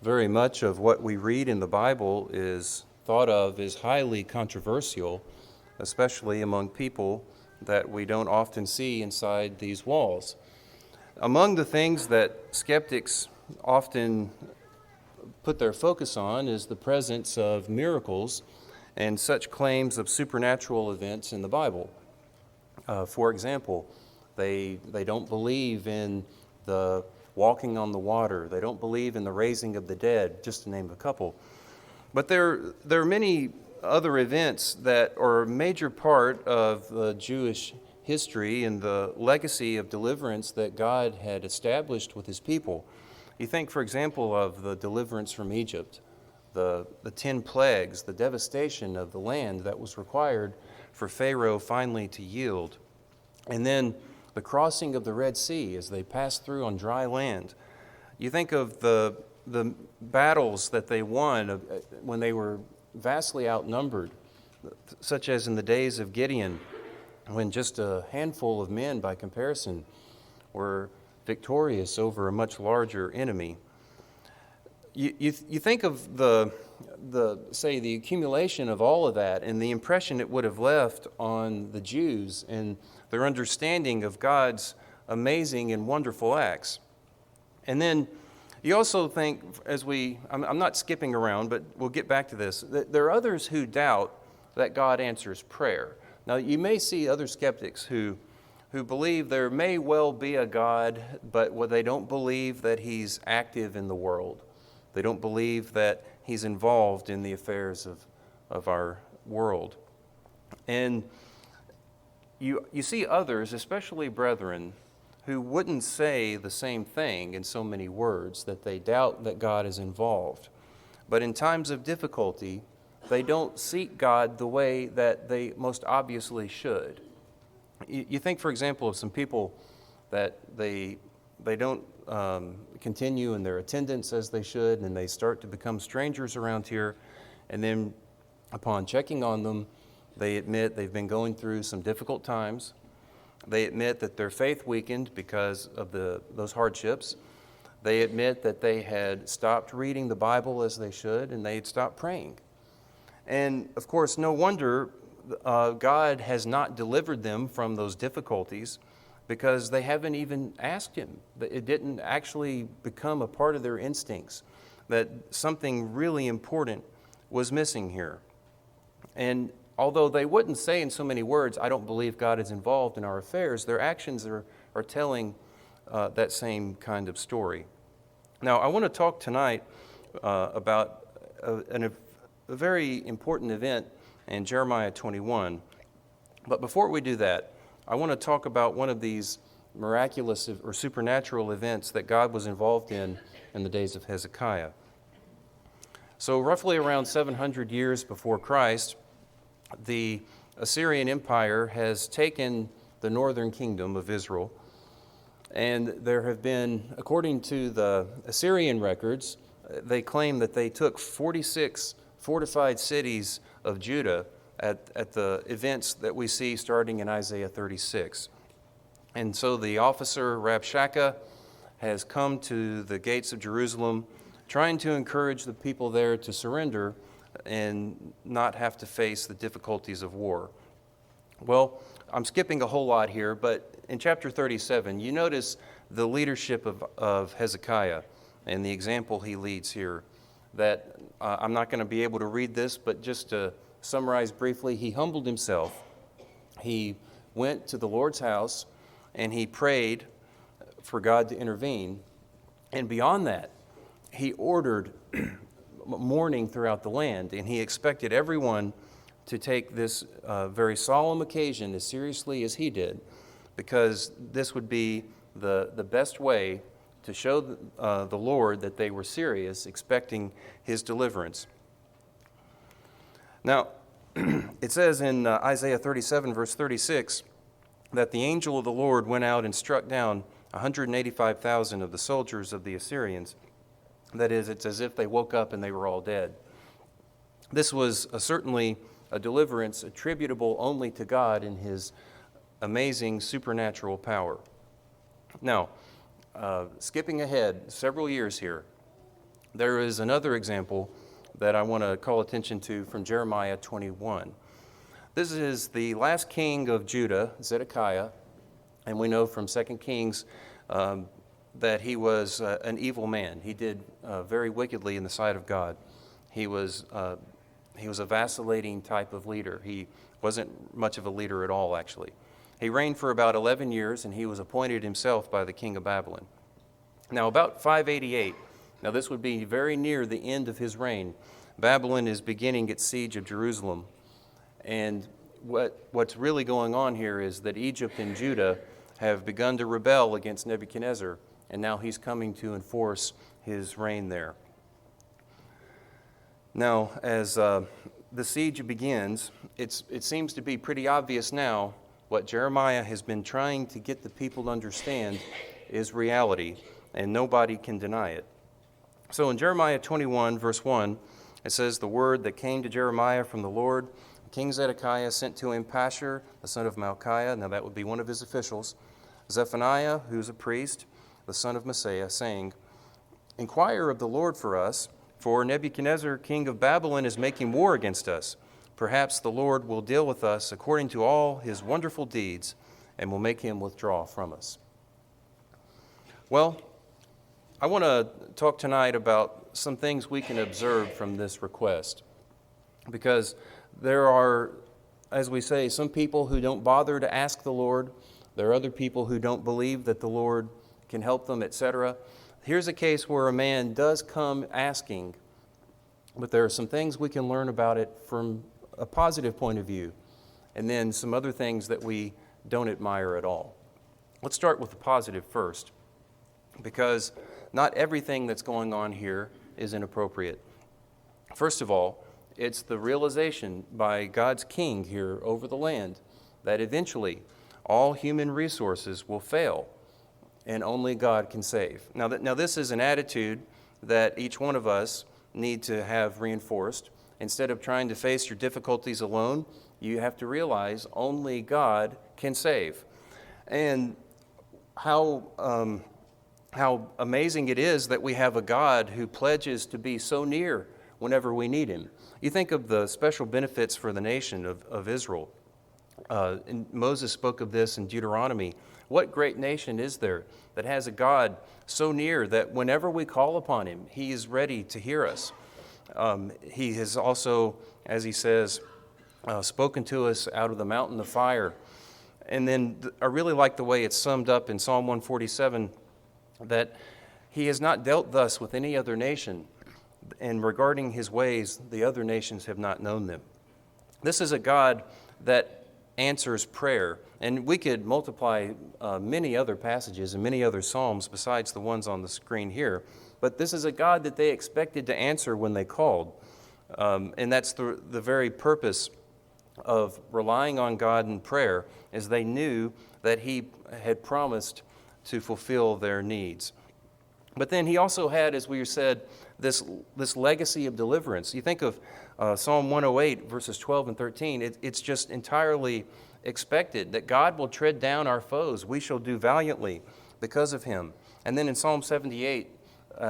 Very much of what we read in the Bible is thought of as highly controversial, especially among people that we don't often see inside these walls. Among the things that skeptics often put their focus on is the presence of miracles and such claims of supernatural events in the Bible. For example, they don't believe in the walking on the water. They don't believe in the raising of the dead, just to name a couple. But there are many other events that are a major part of the Jewish history and the legacy of deliverance that God had established with his people. You think, for example, of the deliverance from Egypt, the 10 plagues, the devastation of the land that was required for Pharaoh finally to yield. And then the crossing of the Red Sea as they passed through on dry land. You think of the battles that they won when they were vastly outnumbered, such as in the days of Gideon, when just a handful of men by comparison were victorious over a much larger enemy. You think of the accumulation of all of that and the impression it would have left on the Jews and their understanding of God's amazing and wonderful acts. And then you also think, I'm not skipping around, but we'll get back to this, that there are others who doubt that God answers prayer. Now, you may see other skeptics who believe there may well be a God, but they don't believe that he's active in the world. They don't believe that he's involved in the affairs of our world. And you see others, especially brethren, who wouldn't say the same thing in so many words, that they doubt that God is involved. But in times of difficulty, they don't seek God the way that they most obviously should. You think, for example, of some people that they don't continue in their attendance as they should, and they start to become strangers around here, and then upon checking on them, they admit they've been going through some difficult times. They admit that their faith weakened because of those hardships. They admit that they had stopped reading the Bible as they should, and they had stopped praying. And, of course, no wonder God has not delivered them from those difficulties, because they haven't even asked him. It didn't actually become a part of their instincts that something really important was missing here. And although they wouldn't say in so many words, I don't believe God is involved in our affairs, their actions are telling that same kind of story. Now, I want to talk tonight about a very important event in Jeremiah 21. But before we do that, I want to talk about one of these miraculous or supernatural events that God was involved in the days of Hezekiah. So roughly around 700 years before Christ, the Assyrian Empire has taken the northern kingdom of Israel, and there have been, according to the Assyrian records, they claim that they took 46 fortified cities of Judah at the events that we see starting in Isaiah 36. And so the officer, Rabshakeh, has come to the gates of Jerusalem, trying to encourage the people there to surrender and not have to face the difficulties of war. Well, I'm skipping a whole lot here, but in chapter 37, you notice the leadership of Hezekiah and the example he leads here. That I'm not going to be able to read this, but just to summarize briefly, he humbled himself. He went to the Lord's house and he prayed for God to intervene. And beyond that, he ordered mourning throughout the land, and he expected everyone to take this very solemn occasion as seriously as he did, because this would be the best way to show the Lord that they were serious, expecting his deliverance. Now, it says in Isaiah 37, verse 36, that the angel of the Lord went out and struck down 185,000 of the soldiers of the Assyrians. That is, it's as if they woke up and they were all dead. This was certainly a deliverance attributable only to God in his amazing supernatural power. Now, skipping ahead several years here, There is another example that I want to call attention to from Jeremiah 21. This is the last king of Judah, Zedekiah, and we know from 2 Kings that he was an evil man. He did very wickedly in the sight of God. He was a vacillating type of leader. He wasn't much of a leader at all, actually. He reigned for about 11 years, and he was appointed himself by the king of Babylon. Now, about 588, now this would be very near the end of his reign, Babylon is beginning its siege of Jerusalem. And what's really going on here is that Egypt and Judah have begun to rebel against Nebuchadnezzar, and now he's coming to enforce his reign there. Now, as the siege begins, it seems to be pretty obvious now what Jeremiah has been trying to get the people to understand is reality, and nobody can deny it. So in Jeremiah 21, verse 1, it says, "The word that came to Jeremiah from the Lord, King Zedekiah sent to him Pashur, the son of Malchiah," now that would be one of his officials, "Zephaniah, who's a priest, the son of Maaseiah, saying, 'Inquire of the Lord for us, for Nebuchadnezzar, king of Babylon, is making war against us. Perhaps the Lord will deal with us according to all his wonderful deeds, and will make him withdraw from us.'" Well, I want to talk tonight about some things we can observe from this request, because there are, as we say, some people who don't bother to ask the Lord. There are other people who don't believe that the Lord can help them, etc. Here's a case where a man does come asking, but there are some things we can learn about it from a positive point of view, and then some other things that we don't admire at all. Let's start with the positive first, because not everything that's going on here is inappropriate. First of all, it's the realization by God's king here over the land that eventually all human resources will fail and only God can save. Now this is an attitude that each one of us need to have reinforced. Instead of trying to face your difficulties alone, you have to realize only God can save. And how amazing it is that we have a God who pledges to be so near whenever we need him. You think of the special benefits for the nation of Israel. And Moses spoke of this in Deuteronomy. What great nation is there that has a God so near that whenever we call upon him, he is ready to hear us? He has also, as he says, spoken to us out of the mountain of fire. And then I really like the way it's summed up in Psalm 147, that he has not dealt thus with any other nation, and regarding his ways, the other nations have not known them. This is a God that answers prayer, and we could multiply many other passages and many other psalms besides the ones on the screen here, but this is a God that they expected to answer when they called, and that's the very purpose of relying on God in prayer, is they knew that he had promised to fulfill their needs. But then he also had, as we said, this legacy of deliverance. You think of Psalm 108, verses 12 and 13. It's just entirely expected that God will tread down our foes. We shall do valiantly because of him. And then in Psalm 78,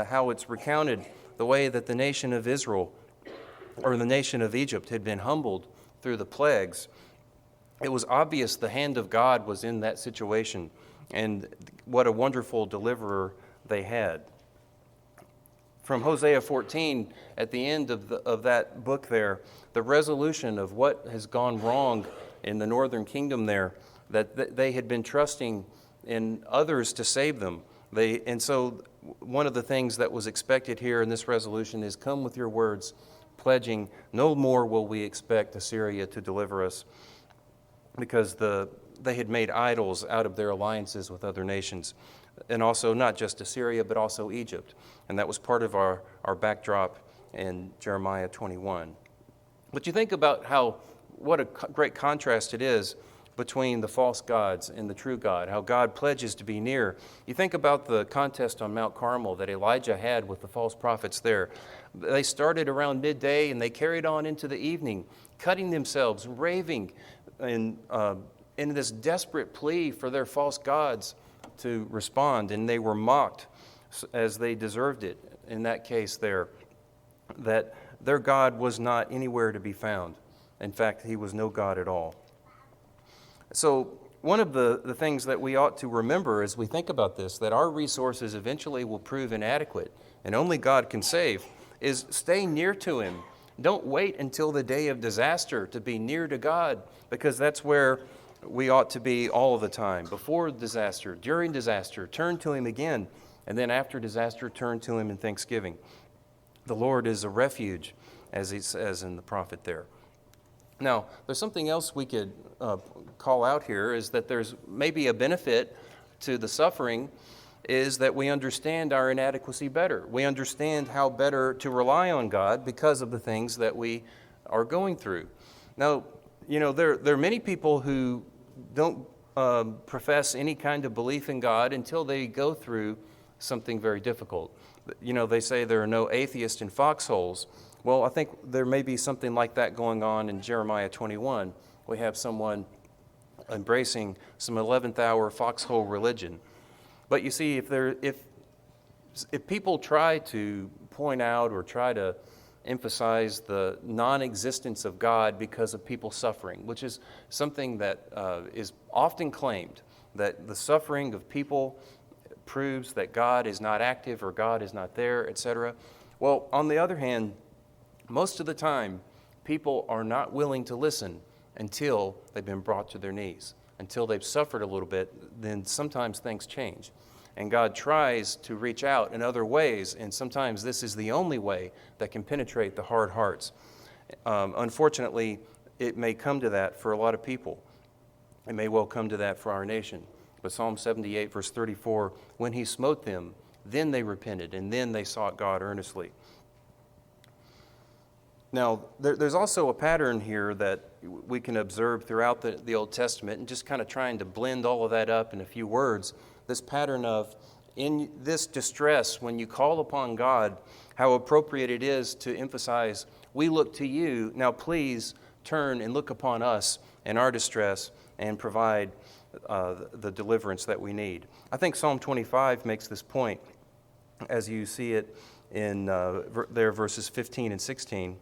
how it's recounted the way that the nation of Israel, or the nation of Egypt, had been humbled through the plagues. It was obvious the hand of God was in that situation, and what a wonderful deliverer they had. From Hosea 14, at the end of that book there, the resolution of what has gone wrong in the northern kingdom there, that they had been trusting in others to save them. And so one of the things that was expected here in this resolution is, "Come with your words, pledging, no more will we expect Assyria to deliver us," because they had made idols out of their alliances with other nations. And also not just Assyria, but also Egypt. And that was part of our backdrop in Jeremiah 21. But you think about what a great contrast it is between the false gods and the true God, how God pledges to be near. You think about the contest on Mount Carmel that Elijah had with the false prophets there. They started around midday and they carried on into the evening, cutting themselves, raving, and in this desperate plea for their false gods to respond, and they were mocked as they deserved it in that case there, that their God was not anywhere to be found. In fact, he was no God at all. So one of the things that we ought to remember as we think about this, that our resources eventually will prove inadequate and only God can save, is stay near to him. Don't wait until the day of disaster to be near to God, because that's where we ought to be all of the time. Before disaster, during disaster, turn to him again, and then after disaster, turn to him in thanksgiving. The Lord is a refuge, as he says in the prophet there. Now, there's something else we could call out here, is that there's maybe a benefit to the suffering, is that we understand our inadequacy better. We understand how better to rely on God because of the things that we are going through. Now, there are many people who don't profess any kind of belief in God until they go through something very difficult. They say there are no atheists in foxholes. Well, I think there may be something like that going on in Jeremiah 21. We have someone embracing some 11th hour foxhole religion. But you see, if people try to point out or try to emphasize the non-existence of God because of people suffering, which is something that is often claimed, that the suffering of people proves that God is not active or God is not there, etc. Well, on the other hand, most of the time, people are not willing to listen until they've been brought to their knees. Until they've suffered a little bit, then sometimes things change. And God tries to reach out in other ways, and sometimes this is the only way that can penetrate the hard hearts. Unfortunately, it may come to that for a lot of people. It may well come to that for our nation. But Psalm 78, verse 34, when he smote them, then they repented, and then they sought God earnestly. Now, there's also a pattern here that we can observe throughout the Old Testament, and just kind of trying to blend all of that up in a few words. This pattern of, in this distress, when you call upon God, how appropriate it is to emphasize, we look to you, now please turn and look upon us in our distress and provide the deliverance that we need. I think Psalm 25 makes this point, as you see it in there verses 15 and 16.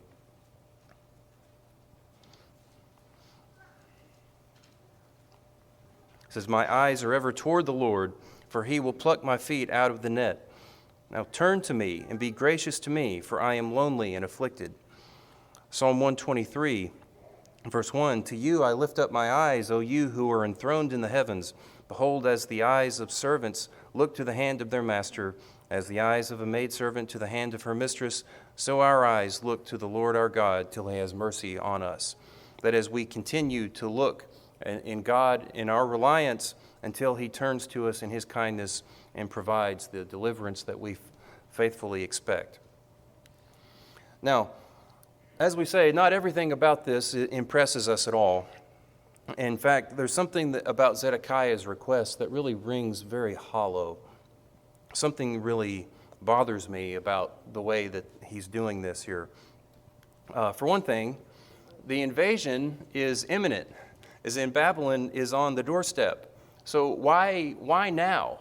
It says, my eyes are ever toward the Lord, for he will pluck my feet out of the net. Now turn to me and be gracious to me, for I am lonely and afflicted. Psalm 123, verse 1, to you I lift up my eyes, O you who are enthroned in the heavens. Behold, as the eyes of servants look to the hand of their master, as the eyes of a maidservant to the hand of her mistress, so our eyes look to the Lord our God till he has mercy on us. That as we continue to look in God, in our reliance, until he turns to us in his kindness and provides the deliverance that we faithfully expect. Now, as we say, not everything about this impresses us at all. In fact, there's something about Zedekiah's request that really rings very hollow. Something really bothers me about the way that he's doing this here. For one thing, the invasion is imminent, as in Babylon is on the doorstep. So why now?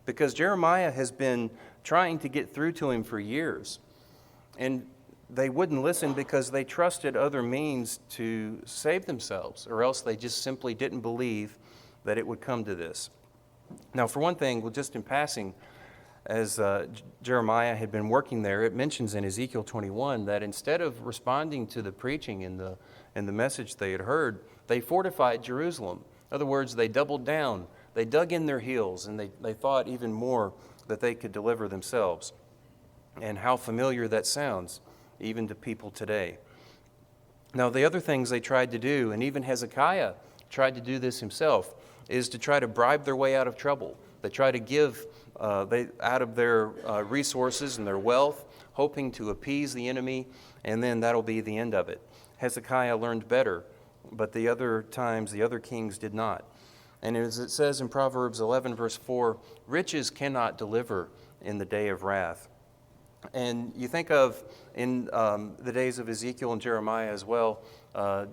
Because Jeremiah has been trying to get through to him for years. And they wouldn't listen because they trusted other means to save themselves, or else they just simply didn't believe that it would come to this. Now, for one thing, well, just in passing, as Jeremiah had been working there, it mentions in Ezekiel 21 that instead of responding to the preaching and the message they had heard, they fortified Jerusalem. In other words, they doubled down. They dug in their heels, and they thought even more that they could deliver themselves. And how familiar that sounds, even to people today. Now, the other things they tried to do, and even Hezekiah tried to do this himself, is to try to bribe their way out of trouble. They try to give out of their resources and their wealth, hoping to appease the enemy, and then that'll be the end of it. Hezekiah learned better, but the other times, the other kings did not. And as it says in Proverbs 11, verse 4, riches cannot deliver in the day of wrath. And you think of in the days of Ezekiel and Jeremiah as well,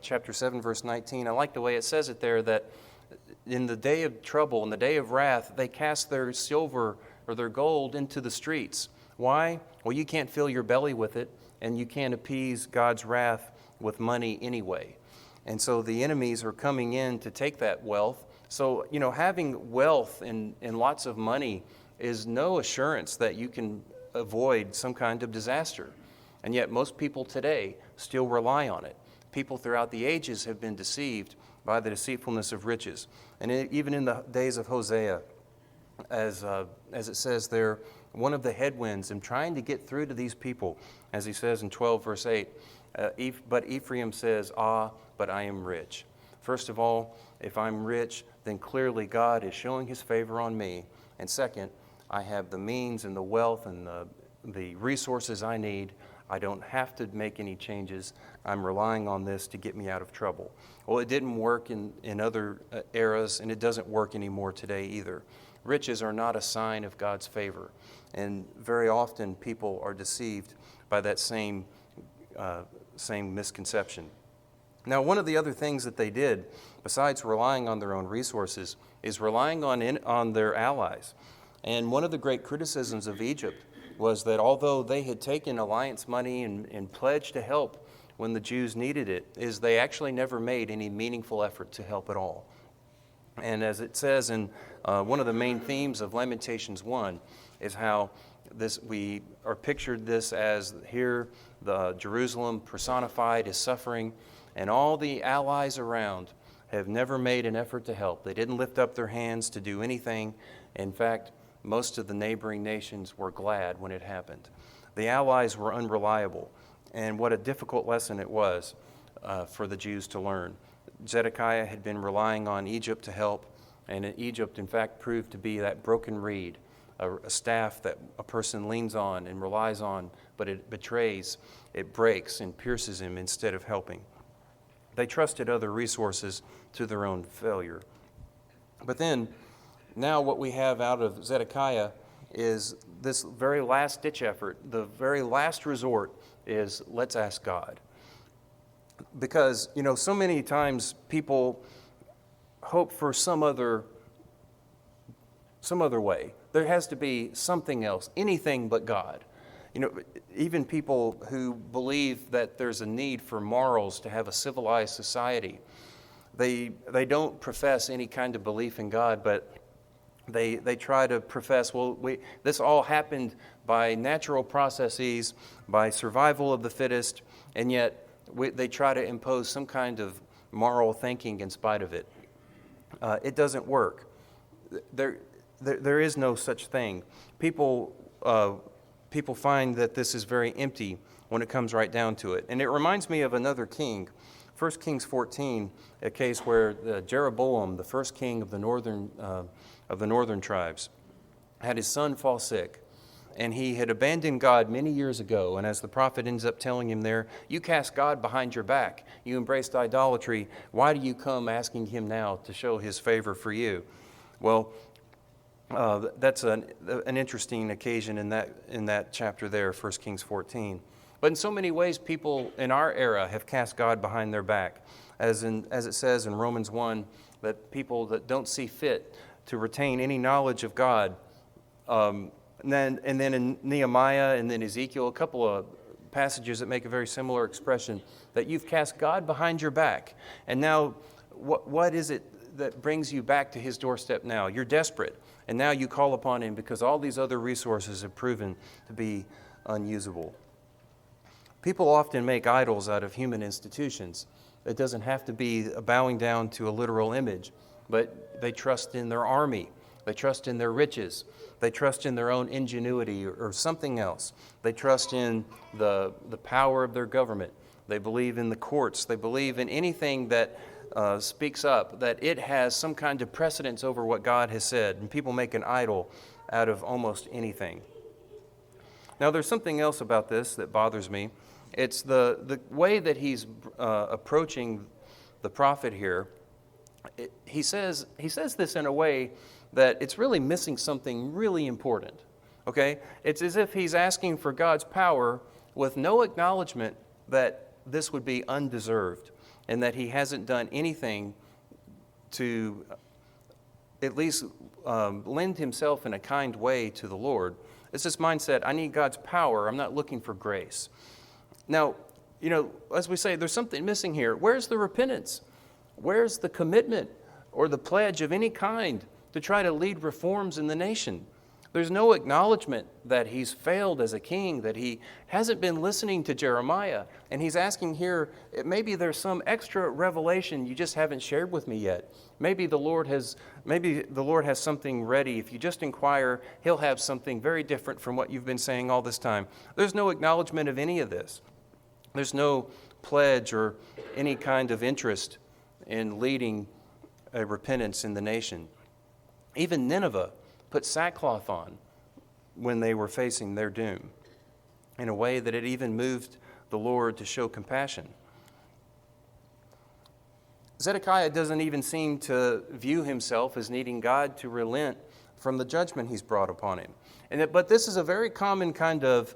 chapter 7, verse 19, I like the way it says it there, that in the day of trouble, in the day of wrath, they cast their silver or their gold into the streets. Why? Well, you can't fill your belly with it, and you can't appease God's wrath with money anyway. And so the enemies are coming in to take that wealth. So, having wealth and lots of money is no assurance that you can avoid some kind of disaster. And yet most people today still rely on it. People throughout the ages have been deceived by the deceitfulness of riches. And even in the days of Hosea, as it says there, one of the headwinds in trying to get through to these people, as he says in 12 verse 8, but Ephraim says, but I am rich. First of all, if I'm rich, then clearly God is showing his favor on me. And second, I have the means and the wealth and the resources I need. I don't have to make any changes. I'm relying on this to get me out of trouble. Well, it didn't work in other eras, and it doesn't work anymore today either. Riches are not a sign of God's favor, and very often people are deceived by that same misconception. Now, one of the other things that they did, besides relying on their own resources, is relying on their allies. And one of the great criticisms of Egypt was that although they had taken alliance money and pledged to help when the Jews needed it, is they actually never made any meaningful effort to help at all. And as it says in one of the main themes of Lamentations 1 is how we are pictured this as here the Jerusalem personified is suffering, and all the allies around have never made an effort to help. They didn't lift up their hands to do anything. In fact, most of the neighboring nations were glad when it happened. The allies were unreliable, and what a difficult lesson it was for the Jews to learn. Zedekiah had been relying on Egypt to help, and Egypt, in fact, proved to be that broken reed, a staff that a person leans on and relies on, but it betrays, it breaks and pierces him instead of helping. They trusted other resources to their own failure. But then, now what we have out of Zedekiah is this very last-ditch effort, the very last resort is let's ask God. Because, so many times people hope for some other way. There has to be something else, anything but God. Even people who believe that there's a need for morals to have a civilized society, they don't profess any kind of belief in God, but they try to profess, this all happened by natural processes, by survival of the fittest, and yet they try to impose some kind of moral thinking in spite of it. It doesn't work. There is no such thing. People find that this is very empty when it comes right down to it. And it reminds me of another king, 1 Kings 14, a case where Jeroboam, the first king of the northern tribes, had his son fall sick. And he had abandoned God many years ago. And as the prophet ends up telling him there, you cast God behind your back. You embraced idolatry. Why do you come asking him now to show his favor for you? Well, that's an interesting occasion in that chapter there, 1 Kings 14. But in so many ways, people in our era have cast God behind their back. As it says in Romans 1, that people that don't see fit to retain any knowledge of God, and then in Nehemiah and then Ezekiel, a couple of passages that make a very similar expression, that you've cast God behind your back. And now, what is it that brings you back to his doorstep now? You're desperate, and now you call upon him because all these other resources have proven to be unusable. People often make idols out of human institutions. It doesn't have to be a bowing down to a literal image, but they trust in their army. They trust in their riches. They trust in their own ingenuity or something else. They trust in the power of their government. They believe in the courts. They believe in anything that speaks up, that it has some kind of precedence over what God has said. And people make an idol out of almost anything. Now, there's something else about this that bothers me. It's the way that he's approaching the prophet here. He says this in a way that it's really missing something really important, okay? It's as if he's asking for God's power with no acknowledgement that this would be undeserved and that he hasn't done anything to at least lend himself in a kind way to the Lord. It's this mindset, I need God's power. I'm not looking for grace. Now, as we say, there's something missing here. Where's the repentance? Where's the commitment or the pledge of any kind to try to lead reforms in the nation? There's no acknowledgement that he's failed as a king, that he hasn't been listening to Jeremiah. And he's asking here, maybe there's some extra revelation you just haven't shared with me yet. Maybe the Lord has something ready. If you just inquire, he'll have something very different from what you've been saying all this time. There's no acknowledgement of any of this. There's no pledge or any kind of interest in leading a repentance in the nation. Even Nineveh put sackcloth on when they were facing their doom, in a way that it even moved the Lord to show compassion. Zedekiah doesn't even seem to view himself as needing God to relent from the judgment he's brought upon him. But this is a very common kind of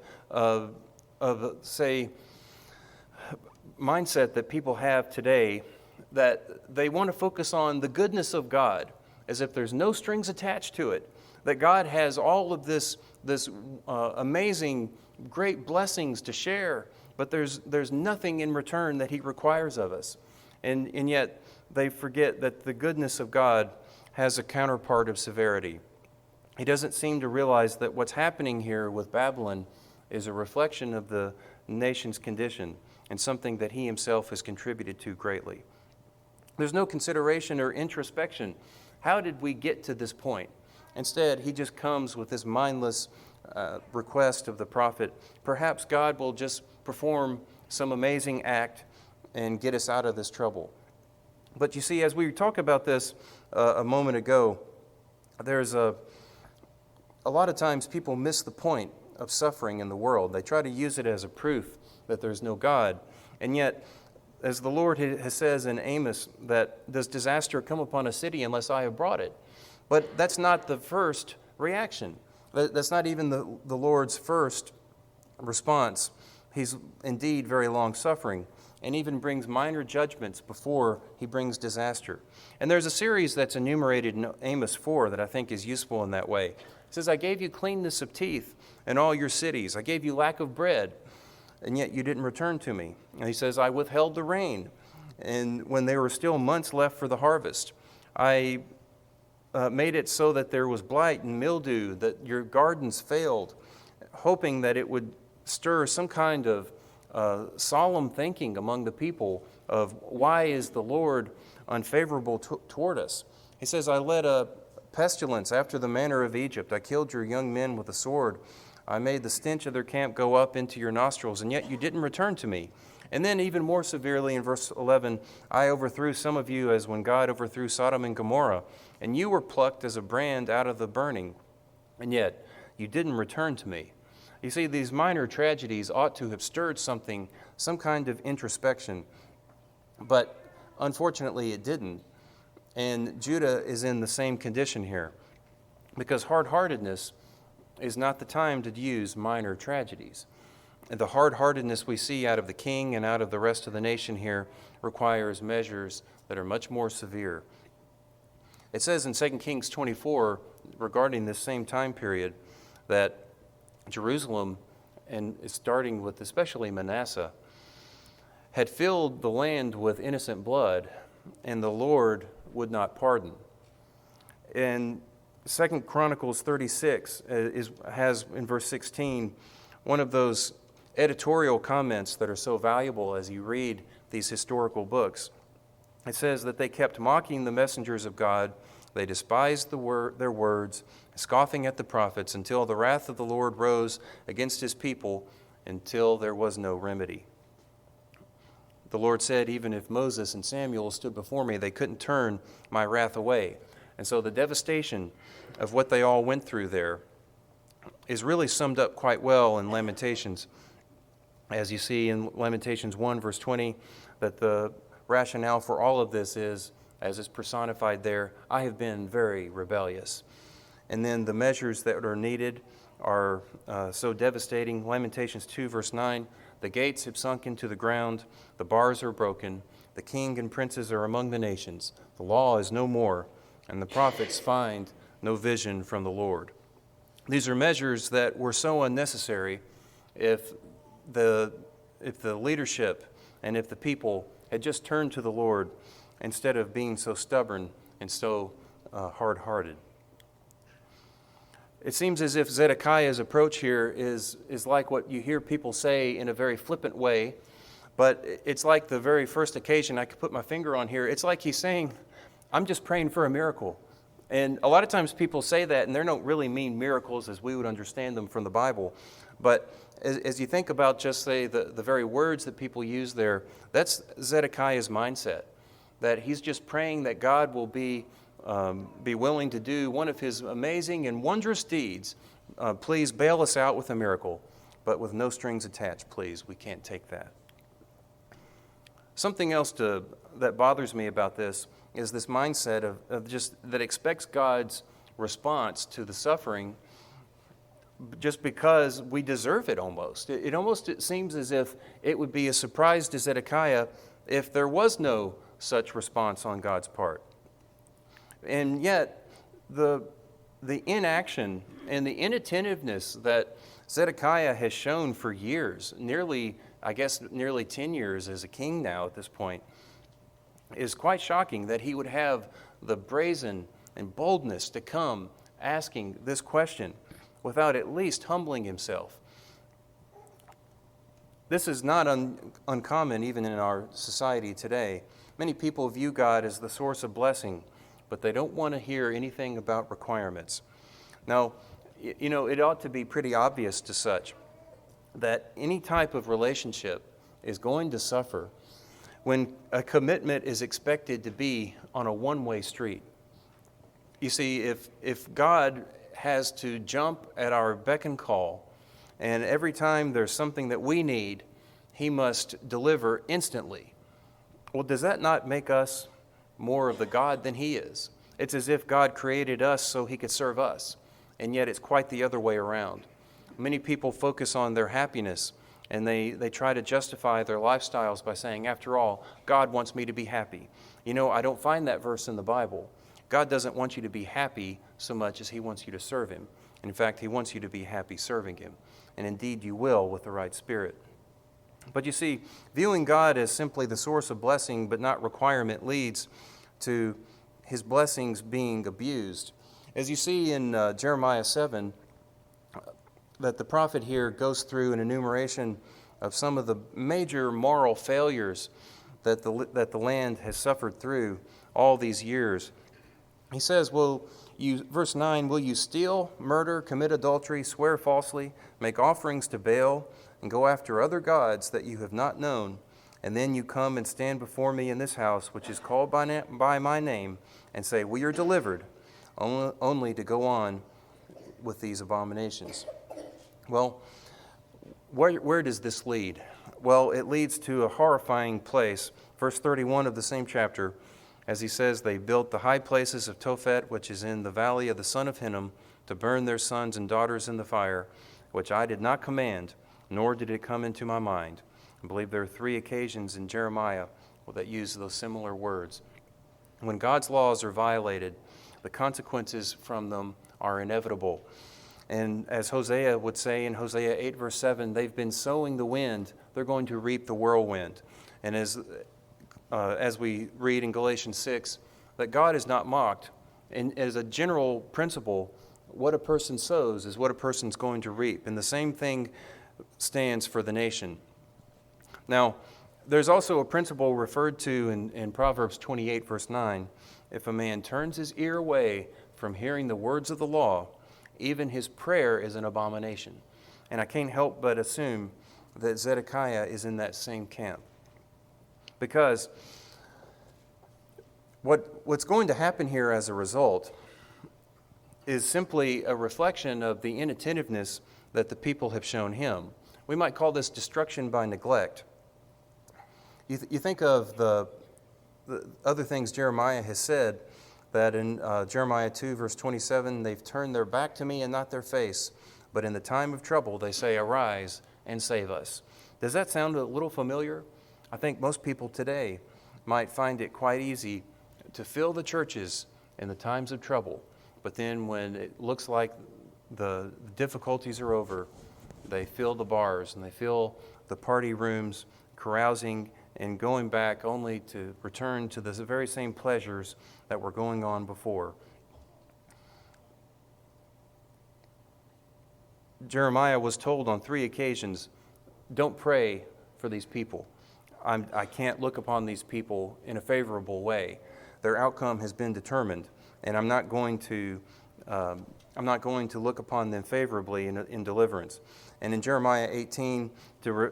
mindset that people have today, that they want to focus on the goodness of God as if there's no strings attached to it, that God has all of this amazing, great blessings to share, but there's nothing in return that he requires of us. And yet they forget that the goodness of God has a counterpart of severity. He doesn't seem to realize that what's happening here with Babylon is a reflection of the nation's condition and something that he himself has contributed to greatly. There's no consideration or introspection. How did we get to this point? Instead, he just comes with this mindless request of the prophet. Perhaps God will just perform some amazing act and get us out of this trouble. But you see, as we talked about this a moment ago, there's a lot of times people miss the point of suffering in the world. They try to use it as a proof that there's no God. And yet, as the Lord says in Amos, that does disaster come upon a city unless I have brought it? But that's not the first reaction. That's not even the Lord's first response. He's indeed very long-suffering and even brings minor judgments before he brings disaster. And there's a series that's enumerated in Amos 4 that I think is useful in that way. It says, I gave you cleanness of teeth in all your cities. I gave you lack of bread, and yet you didn't return to me. And he says, I withheld the rain, and when there were still months left for the harvest, I made it so that there was blight and mildew, that your gardens failed, hoping that it would stir some kind of solemn thinking among the people of why is the Lord unfavorable toward us. He says, I led a pestilence after the manner of Egypt. I killed your young men with a sword. I made the stench of their camp go up into your nostrils, and yet you didn't return to me. And then even more severely in verse 11, I overthrew some of you as when God overthrew Sodom and Gomorrah, and you were plucked as a brand out of the burning, and yet you didn't return to me. You see, these minor tragedies ought to have stirred something, some kind of introspection, but unfortunately it didn't. And Judah is in the same condition here, because hard-heartedness is not the time to use minor tragedies. And the hard-heartedness we see out of the king and out of the rest of the nation here requires measures that are much more severe. It says in 2 Kings 24, regarding this same time period, that Jerusalem, and starting with especially Manasseh, had filled the land with innocent blood, and the Lord would not pardon. In 2 Chronicles 36 has in verse 16 one of those editorial comments that are so valuable as you read these historical books. It says that they kept mocking the messengers of God. They despised their words, scoffing at the prophets, until the wrath of the Lord rose against his people, until there was no remedy. The Lord said, even if Moses and Samuel stood before me, they couldn't turn my wrath away. And so the devastation of what they all went through there is really summed up quite well in Lamentations. As you see in Lamentations 1, verse 20, that the rationale for all of this is, as is personified there, I have been very rebellious. And then the measures that are needed are so devastating. Lamentations 2, verse 9, the gates have sunk into the ground, the bars are broken, the king and princes are among the nations, the law is no more, and the prophets find no vision from the Lord. These are measures that were so unnecessary if the leadership and if the people had just turned to the Lord instead of being so stubborn and so hard-hearted. It seems as if Zedekiah's approach here is like what you hear people say in a very flippant way, but it's like the very first occasion I could put my finger on here. It's like he's saying, I'm just praying for a miracle. And a lot of times people say that, and they don't really mean miracles as we would understand them from the Bible. But as you think about just, say, the very words that people use there, that's Zedekiah's mindset, that he's just praying that God will be willing to do one of his amazing and wondrous deeds. Please bail us out with a miracle, but with no strings attached, please. We can't take that. Something else that bothers me about this is this mindset of just that expects God's response to the suffering just because we deserve it almost. It seems as if it would be a surprise to Zedekiah if there was no such response on God's part. And yet, the inaction and the inattentiveness that Zedekiah has shown for years, nearly 10 years as a king now at this point, is quite shocking that he would have the brazen and boldness to come asking this question without at least humbling himself. This is not uncommon even in our society today. Many people view God as the source of blessing, but they don't want to hear anything about requirements. Now, it ought to be pretty obvious to such that any type of relationship is going to suffer when a commitment is expected to be on a one-way street. You see, if God has to jump at our beck and call, and every time there's something that we need, he must deliver instantly, well, does that not make us more of the God than he is? It's as if God created us so he could serve us, and yet it's quite the other way around. Many people focus on their happiness, and they try to justify their lifestyles by saying, after all, God wants me to be happy. I don't find that verse in the Bible. God doesn't want you to be happy so much as he wants you to serve him. In fact, he wants you to be happy serving him. And indeed you will with the right spirit. But you see, viewing God as simply the source of blessing but not requirement leads to his blessings being abused. As you see in Jeremiah 7, that the prophet here goes through an enumeration of some of the major moral failures that the land has suffered through all these years. He says, verse 9, will you steal, murder, commit adultery, swear falsely, make offerings to Baal, and go after other gods that you have not known? And then you come and stand before me in this house, which is called by my name, and say, we are delivered, only to go on with these abominations. Well, where does this lead? Well, it leads to a horrifying place. Verse 31 of the same chapter, as he says, they built the high places of Tophet, which is in the valley of the son of Hinnom, to burn their sons and daughters in the fire, which I did not command, nor did it come into my mind. I believe there are 3 occasions in Jeremiah that use those similar words. When God's laws are violated, the consequences from them are inevitable. And as Hosea would say in Hosea 8, verse 7, they've been sowing the wind, they're going to reap the whirlwind. And as we read in Galatians 6, that God is not mocked. And as a general principle, what a person sows is what a person's going to reap. And the same thing stands for the nation. Now, there's also a principle referred to in Proverbs 28, verse 9. If a man turns his ear away from hearing the words of the law, even his prayer is an abomination. And I can't help but assume that Zedekiah is in that same camp. Because what's going to happen here as a result is simply a reflection of the inattentiveness that the people have shown him. We might call this destruction by neglect. You think of the other things Jeremiah has said, that in Jeremiah 2, verse 27, they've turned their back to me and not their face, but in the time of trouble they say, arise and save us. Does that sound a little familiar? I think most people today might find it quite easy to fill the churches in the times of trouble. But then when it looks like the difficulties are over, they fill the bars and they fill the party rooms, carousing and going back only to return to the very same pleasures that were going on before. Jeremiah was told on 3 occasions, don't pray for these people. I can't look upon these people in a favorable way. Their outcome has been determined, and I'm not going to look upon them favorably in deliverance. And in Jeremiah 18,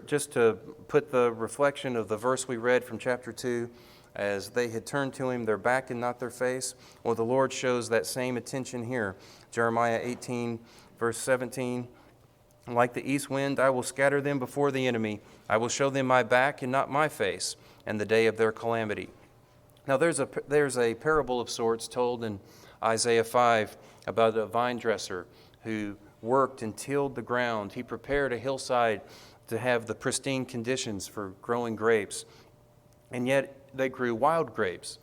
just to put the reflection of the verse we read from chapter 2, as they had turned to him their back and not their face, well, the Lord shows that same attention here. Jeremiah 18, verse 17, like the east wind, I will scatter them before the enemy. I will show them my back and not my face, and the day of their calamity. Now there's a parable of sorts told in Isaiah 5 about a vine dresser who worked and tilled the ground. He prepared a hillside to have the pristine conditions for growing grapes, and yet they grew wild grapes.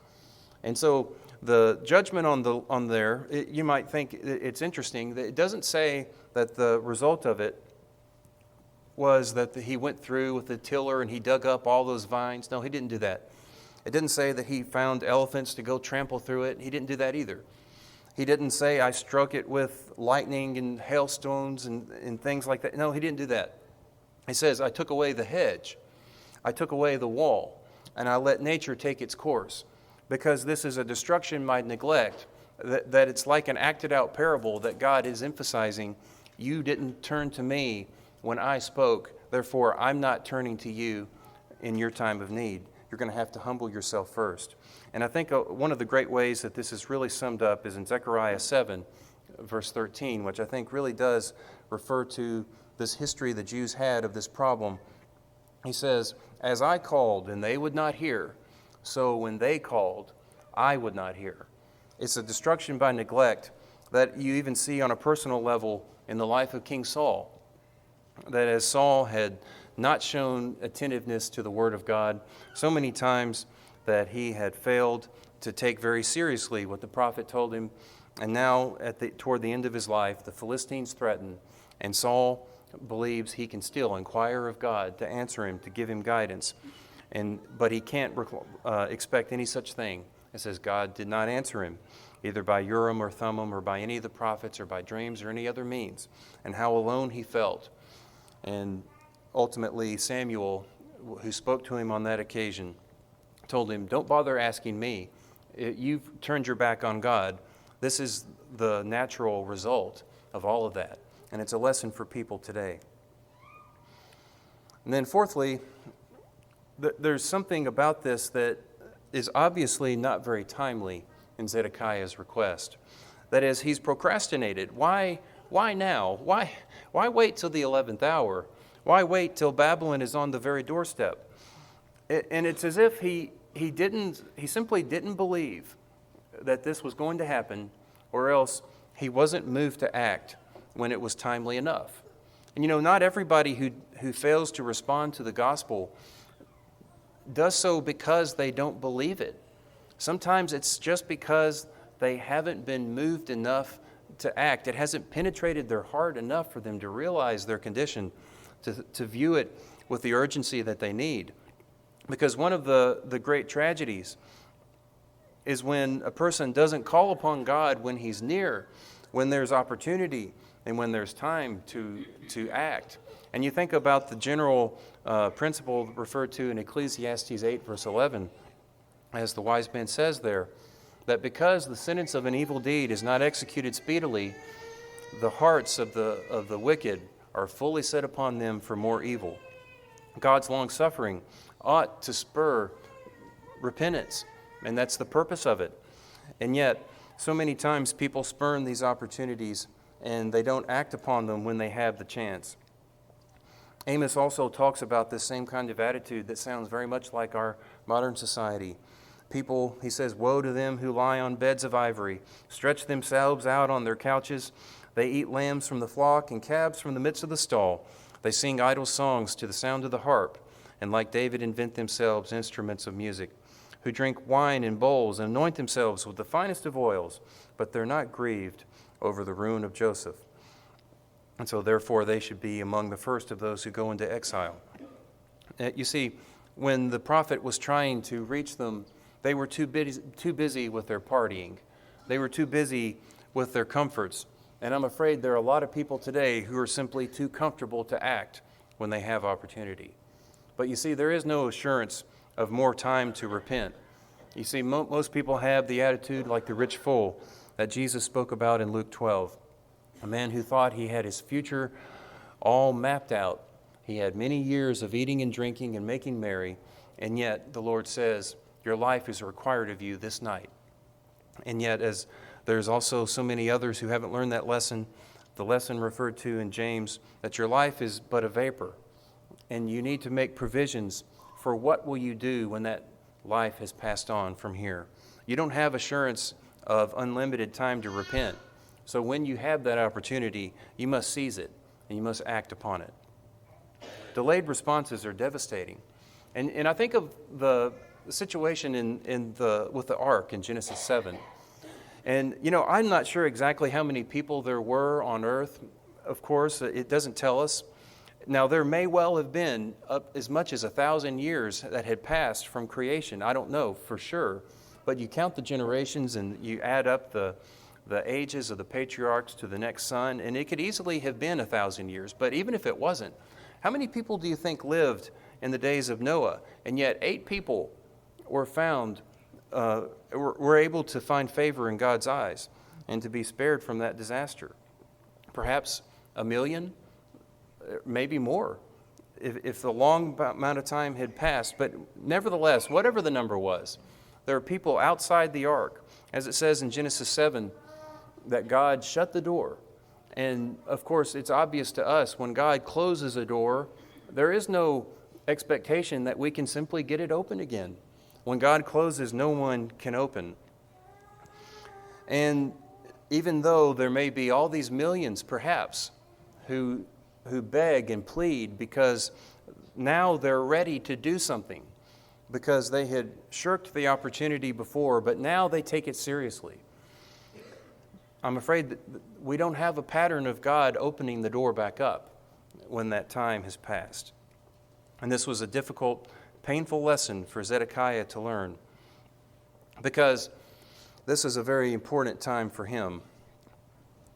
And so the judgment on there, you might think it's interesting that it doesn't say that the result of it was that he went through with the tiller and he dug up all those vines. No, he didn't do that. It didn't say that he found elephants to go trample through it. He didn't do that either. He didn't say, I struck it with lightning and hailstones and things like that. No, he didn't do that. He says, I took away the hedge. I took away the wall, and I let nature take its course. Because this is a destruction by neglect, that it's like an acted out parable that God is emphasizing. You didn't turn to me when I spoke, therefore I'm not turning to you in your time of need. You're going to have to humble yourself first. And I think one of the great ways that this is really summed up is in Zechariah 7, verse 13, which I think really does refer to this history the Jews had of this problem. He says, as I called and they would not hear, so when they called, I would not hear. It's a destruction by neglect that you even see on a personal level in the life of King Saul. That as Saul had not shown attentiveness to the Word of God so many times that he had failed to take very seriously what the prophet told him. And now, toward the end of his life, the Philistines threaten, and Saul believes he can still inquire of God to answer him, to give him guidance. But he can't expect any such thing. It says God did not answer him, either by Urim or Thummim or by any of the prophets or by dreams or any other means, and how alone he felt. And ultimately, Samuel, who spoke to him on that occasion, told him, don't bother asking me. You've turned your back on God. This is the natural result of all of that. And it's a lesson for people today. And then fourthly, there's something about this that is obviously not very timely in Zedekiah's request. That is, he's procrastinated. Why now? Why wait till the 11th hour? Why wait till Babylon is on the very doorstep? And it's as if he simply didn't believe that this was going to happen, or else he wasn't moved to act when it was timely enough. And not everybody who fails to respond to the gospel does so because they don't believe it. Sometimes it's just because they haven't been moved enough to act. It hasn't penetrated their heart enough for them to realize their condition, to view it with the urgency that they need. Because one of the great tragedies is when a person doesn't call upon God when he's near, when there's opportunity, and when there's time to act. And you think about the general principle referred to in Ecclesiastes 8, verse 11, as the wise man says there, that because the sentence of an evil deed is not executed speedily, the hearts of the wicked are fully set upon them for more evil. God's long-suffering ought to spur repentance, and that's the purpose of it. And yet, so many times people spurn these opportunities and they don't act upon them when they have the chance. Amos also talks about this same kind of attitude that sounds very much like our modern society. People, he says, woe to them who lie on beds of ivory, stretch themselves out on their couches. They eat lambs from the flock and calves from the midst of the stall. They sing idle songs to the sound of the harp, and like David invent themselves instruments of music, who drink wine in bowls and anoint themselves with the finest of oils, but they're not grieved over the ruin of Joseph. And so therefore they should be among the first of those who go into exile. You see, when the prophet was trying to reach them, they were too busy with their partying. They were too busy with their comforts. And I'm afraid there are a lot of people today who are simply too comfortable to act when they have opportunity. But you see, there is no assurance of more time to repent. You see, most people have the attitude like the rich fool that Jesus spoke about in Luke 12. A man who thought he had his future all mapped out. He had many years of eating and drinking and making merry, and yet the Lord says, your life is required of you this night. And yet, as there's also so many others who haven't learned that lesson, the lesson referred to in James, that your life is but a vapor, and you need to make provisions for what will you do when that life has passed on from here. You don't have assurance of unlimited time to repent. So when you have that opportunity, you must seize it, and you must act upon it. Delayed responses are devastating. And I think of the situation with the ark in Genesis 7. And, I'm not sure exactly how many people there were on earth. Of course, it doesn't tell us. Now, there may well have been up as much as 1,000 years that had passed from creation. I don't know for sure. But you count the generations and you add up the ages of the patriarchs to the next son, and it could easily have been 1,000 years. But even if it wasn't, how many people do you think lived in the days of Noah? And yet 8 people were found, were able to find favor in God's eyes and to be spared from that disaster. Perhaps 1 million, maybe more, if the long amount of time had passed. But nevertheless, whatever the number was, there are people outside the ark. As it says in Genesis 7, that God shut the door. And of course, it's obvious to us when God closes a door, there is no expectation that we can simply get it open again. When God closes, no one can open. And even though there may be all these millions, perhaps, who beg and plead because now they're ready to do something, because they had shirked the opportunity before, but now they take it seriously. I'm afraid that we don't have a pattern of God opening the door back up when that time has passed. And this was a difficult, painful lesson for Zedekiah to learn, because this is a very important time for him.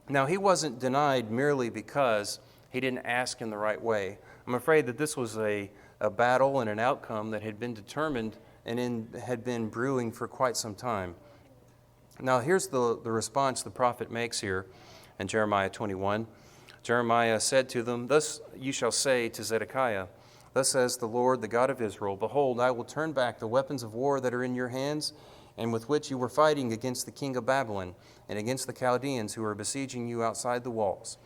Now, he wasn't denied merely because he didn't ask in the right way. I'm afraid that this was a battle and an outcome that had been determined and had been brewing for quite some time. Now, here's the response the prophet makes here in Jeremiah 21. Jeremiah said to them, "Thus you shall say to Zedekiah, Thus says the Lord, the God of Israel, Behold, I will turn back the weapons of war that are in your hands, and with which you were fighting against the king of Babylon, and against the Chaldeans who are besieging you outside the walls.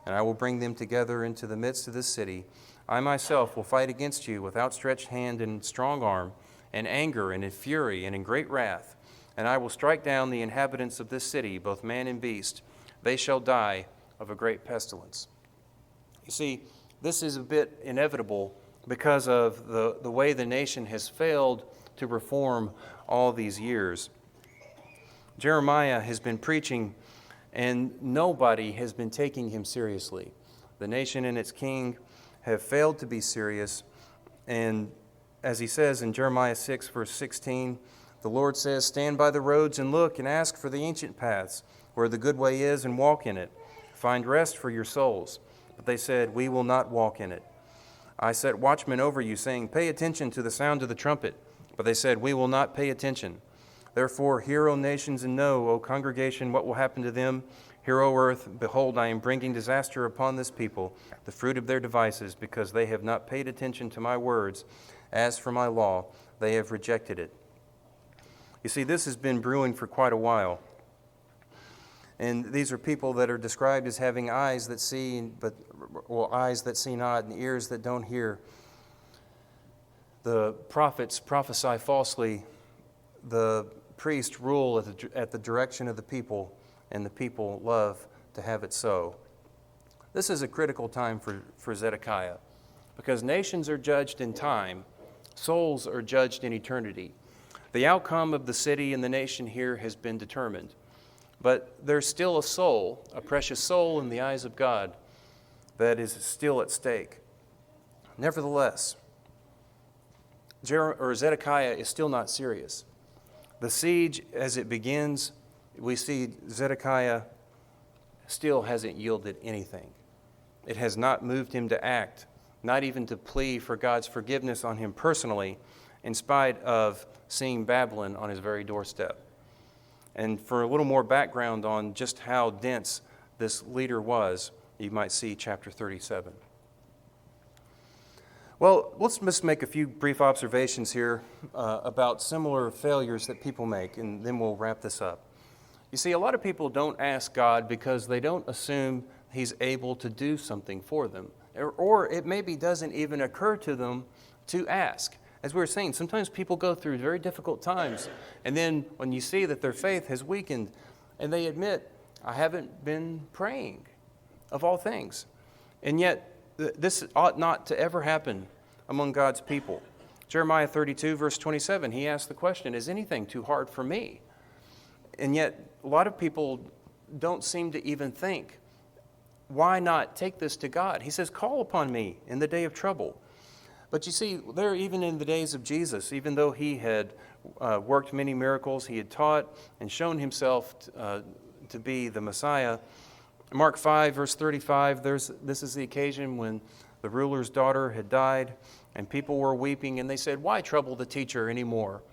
And I will bring them together into the midst of this city. I myself will fight against you with outstretched hand and strong arm, in anger and in fury and in great wrath. And I will strike down the inhabitants of this city, both man and beast. They shall die of a great pestilence." You see, this is a bit inevitable because of the way the nation has failed to reform all these years. Jeremiah has been preaching, and nobody has been taking him seriously. The nation and its king have failed to be serious. And as he says in Jeremiah 6, verse 16, the Lord says, "Stand by the roads and look and ask for the ancient paths, where the good way is, and walk in it. Find rest for your souls." But they said, "We will not walk in it." I set watchmen over you, saying, "Pay attention to the sound of the trumpet." But they said, "We will not pay attention." Therefore, hear, O nations, and know, O congregation, what will happen to them. Hear, O earth, behold, I am bringing disaster upon this people, the fruit of their devices, because they have not paid attention to my words. As for my law, they have rejected it. You see, this has been brewing for quite a while. And these are people that are described as having eyes that see, eyes that see not, and ears that don't hear. The prophets prophesy falsely. The priests rule at the direction of the people, and the people love to have it so. This is a critical time for Zedekiah, because nations are judged in time, souls are judged in eternity. The outcome of the city and the nation here has been determined. But there's still a soul, a precious soul in the eyes of God, that is still at stake. Nevertheless, Zedekiah is still not serious. The siege, as it begins, we see Zedekiah still hasn't yielded anything. It has not moved him to act, not even to plea for God's forgiveness on him personally, in spite of seeing Babylon on his very doorstep. And for a little more background on just how dense this leader was, you might see chapter 37. Well, let's just make a few brief observations here about similar failures that people make, and then we'll wrap this up. You see, a lot of people don't ask God because they don't assume He's able to do something for them, or it maybe doesn't even occur to them to ask. As we were saying, sometimes people go through very difficult times, and then when you see that their faith has weakened, and they admit, I haven't been praying, of all things. And yet, this ought not to ever happen among God's people. Jeremiah 32, verse 27, he asked the question, is anything too hard for me? And yet, a lot of people don't seem to even think, why not take this to God? He says, call upon me in the day of trouble. But you see, there, even in the days of Jesus, even though he had worked many miracles, he had taught and shown himself to be the Messiah. Mark 5, verse 35, this is the occasion when the ruler's daughter had died, and people were weeping, and they said, why trouble the teacher anymore?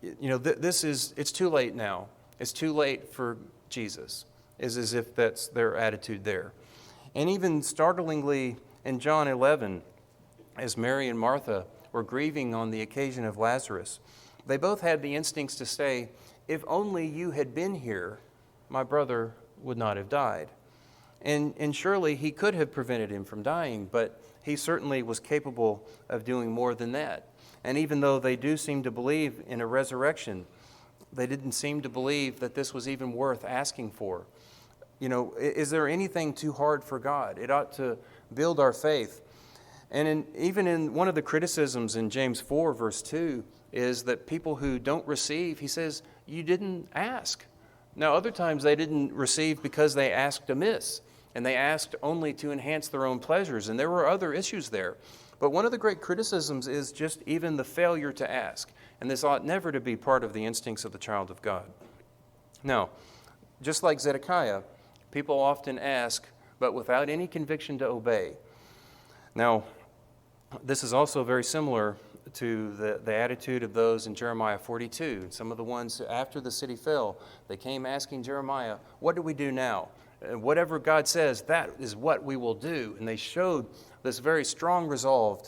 You know, it's too late now. It's too late for Jesus, is as if that's their attitude there. And even startlingly in John 11, as Mary and Martha were grieving on the occasion of Lazarus, they both had the instincts to say, if only you had been here, my brother would not have died. And surely he could have prevented him from dying, but he certainly was capable of doing more than that. And even though they do seem to believe in a resurrection, they didn't seem to believe that this was even worth asking for. You know, is there anything too hard for God? It ought to build our faith. And even in one of the criticisms in James 4, verse 2, is that people who don't receive, he says, you didn't ask. Now, other times they didn't receive because they asked amiss, and they asked only to enhance their own pleasures, and there were other issues there. But one of the great criticisms is just even the failure to ask, and this ought never to be part of the instincts of the child of God. Now, just like Zedekiah, people often ask, but without any conviction to obey. Now, this is also very similar to the attitude of those in Jeremiah 42. Some of the ones after the city fell, they came asking Jeremiah, what do we do now? And whatever God says, that is what we will do. And they showed this very strong resolve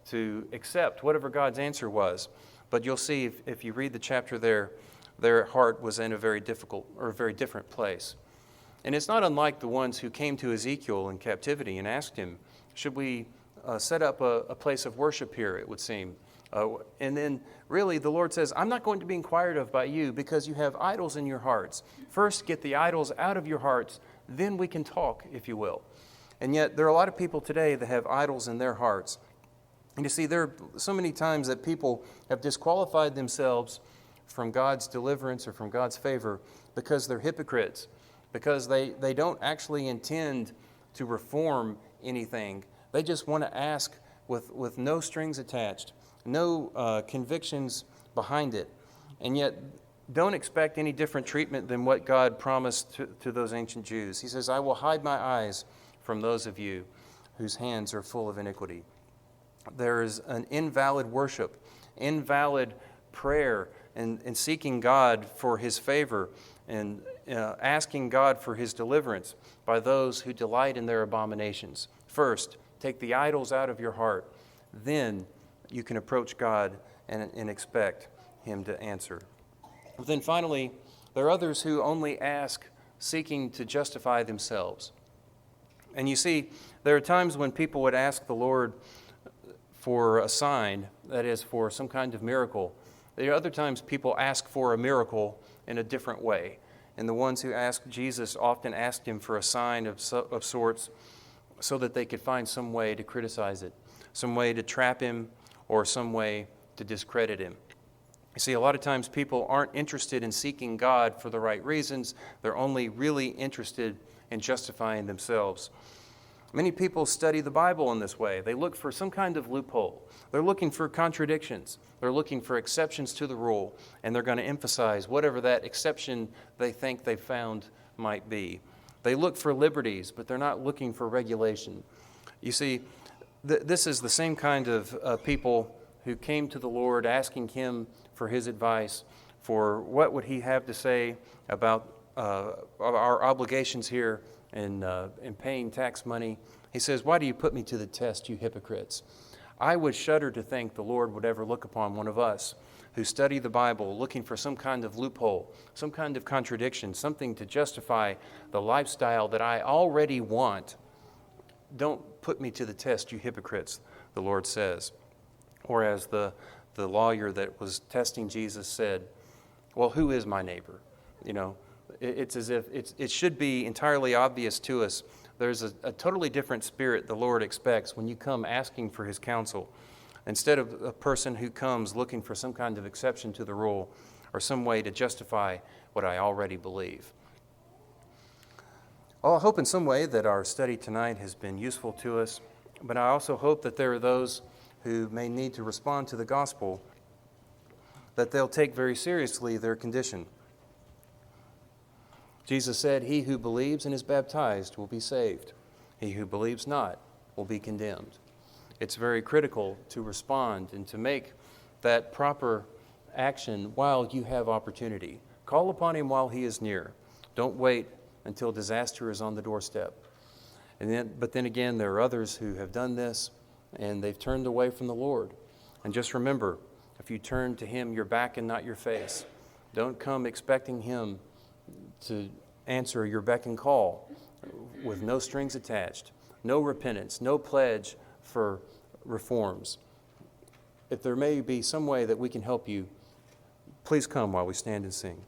to accept whatever God's answer was. But you'll see if you read the chapter there, their heart was in a very difficult or a very different place. And it's not unlike the ones who came to Ezekiel in captivity and asked him, should we set up a place of worship here, it would seem. And then really the Lord says, I'm not going to be inquired of by you because you have idols in your hearts. First get the idols out of your hearts, then we can talk, if you will. And yet there are a lot of people today that have idols in their hearts. And you see, there are so many times that people have disqualified themselves from God's deliverance or from God's favor because they're hypocrites, because they don't actually intend to reform anything. They just want to ask with no strings attached, no convictions behind it, and yet don't expect any different treatment than what God promised to those ancient Jews. He says, I will hide my eyes from those of you whose hands are full of iniquity. There is an invalid worship, invalid prayer, and seeking God for His favor and asking God for His deliverance by those who delight in their abominations. First, take the idols out of your heart. Then you can approach God and expect Him to answer. But then finally, there are others who only ask seeking to justify themselves. And you see, there are times when people would ask the Lord for a sign, that is, for some kind of miracle. There are other times people ask for a miracle in a different way. And the ones who asked Jesus often asked Him for a sign of sorts so that they could find some way to criticize it, some way to trap Him, or some way to discredit Him. You see, a lot of times people aren't interested in seeking God for the right reasons. They're only really interested in justifying themselves. Many people study the Bible in this way. They look for some kind of loophole. They're looking for contradictions. They're looking for exceptions to the rule, and they're going to emphasize whatever that exception they think they found might be. They look for liberties, but they're not looking for regulation. You see, this is the same kind of people who came to the Lord asking Him for His advice, for what would He have to say about our obligations here in paying tax money. He says, "Why do you put me to the test, you hypocrites?" I would shudder to think the Lord would ever look upon one of us who study the Bible looking for some kind of loophole, some kind of contradiction, something to justify the lifestyle that I already want. Don't put me to the test, you hypocrites, the Lord says. Or as the lawyer that was testing Jesus said, well, who is my neighbor? You know, it's as if it should be entirely obvious to us. There's a totally different spirit the Lord expects when you come asking for His counsel, instead of a person who comes looking for some kind of exception to the rule or some way to justify what I already believe. Well, I hope in some way that our study tonight has been useful to us, but I also hope that there are those who may need to respond to the gospel, that they'll take very seriously their condition. Jesus said, "He who believes and is baptized will be saved. He who believes not will be condemned." It's very critical to respond and to make that proper action while you have opportunity. Call upon Him while He is near. Don't wait until disaster is on the doorstep. But then again, there are others who have done this and they've turned away from the Lord. And just remember, if you turn to Him your back and not your face, don't come expecting Him to answer your beck and call with no strings attached, no repentance, no pledge for reforms. If there may be some way that we can help you, please come while we stand and sing.